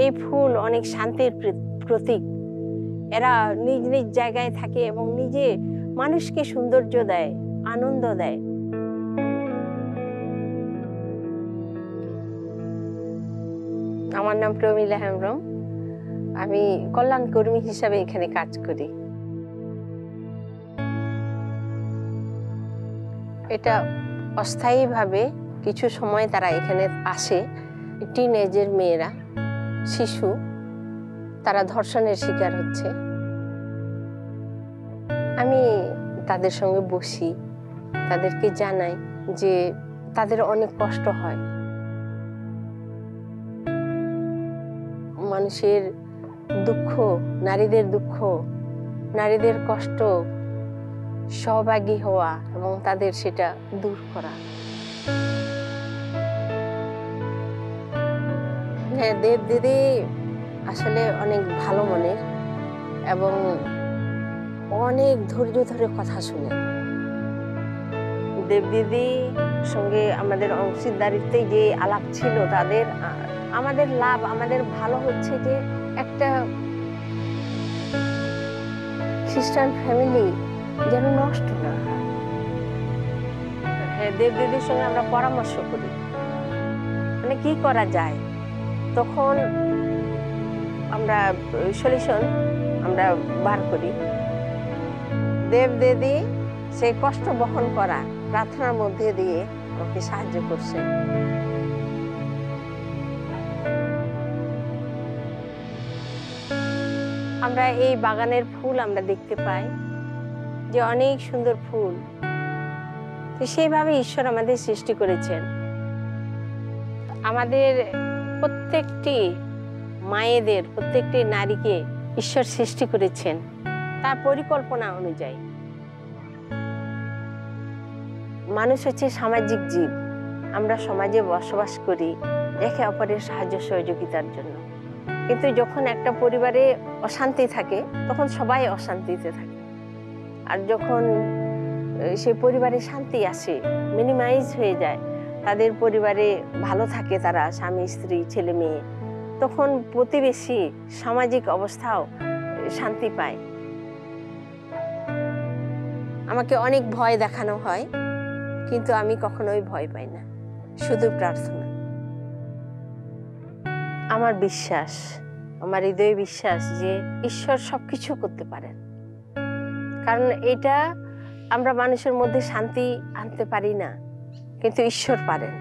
এই ফুল অনেক শান্তির প্রতীক। এরা নিজ নিজ জায়গায় থাকে এবং নিজে মানুষকে সৌন্দর্য দেয়, আনন্দ দেয়। আমার নাম প্রমীলা হেমব্রম। আমি কল্যাণ কর্মী হিসাবে এখানে কাজ করি। এটা অস্থায়ীভাবে কিছু সময় তারা এখানে আসে। টিনেজের মেয়েরা, শিশু, তারা ধর্ষণের শিকার হচ্ছে। আমি তাদের সঙ্গে বসি, তাদেরকে জানাই যে তাদের অনেক কষ্ট হয়। মানুষের দুঃখ, নারীদের দুঃখ, নারীদের কষ্ট, সহভাগী হওয়া এবং তাদের সেটা দূর করা। হ্যাঁ, দেব দিদি আসলে অনেক ভালো মনের এবং অনেক ধৈর্য ধরে কথা শুনে। দেব দিদির সঙ্গে আমাদের অংশীদারিত্বে যে আলাপ ছিল, তাদের আমাদের লাভ, আমাদের ভালো হচ্ছে যে একটা খ্রিস্টান ফ্যামিলি যেন নষ্ট না হয়। হ্যাঁ, দেব দিদির সঙ্গে আমরা পরামর্শ করি, মানে কি করা যায়। তখন আমরা সলিউশন আমরা বার করি। দেব দিদি সেই কষ্ট বহন করা প্রার্থনার মধ্যে দিয়ে আমাকে সাহায্য করছে। আমরা এই বাগানের ফুল আমরা দেখতে পাই যে অনেক সুন্দর ফুল। তো সেইভাবে ঈশ্বর আমাদের সৃষ্টি করেছেন। আমাদের প্রত্যেকটি মায়েদের, প্রত্যেকটি নারীকে ঈশ্বর সৃষ্টি করেছেন তার পরিকল্পনা অনুযায়ী। মানুষ হচ্ছে সামাজিক জীব। আমরা সমাজে বসবাস করি একে অপরের সাহায্য সহযোগিতার জন্য। কিন্তু যখন একটা পরিবারে অশান্তি থাকে তখন সবাই অশান্তিতে থাকে। আর যখন সেই পরিবারে শান্তি আসে, মিনিমাইজ হয়ে যায়, তাদের পরিবারে ভালো থাকে তারা, স্বামী স্ত্রী ছেলে মেয়ে, তখন প্রতিবেশী সামাজিক অবস্থাও শান্তি পায়। আমাকে অনেক ভয় দেখানো হয়, কিন্তু আমি কখনোই ভয় পাই না, শুধু প্রার্থনা। আমার বিশ্বাস, আমার হৃদয়ে বিশ্বাস যে ঈশ্বর সবকিছু করতে পারেন। কারণ এটা আমরা মানুষের মধ্যে শান্তি আনতে পারি না, কিন্তু ঈশ্বর পারেন।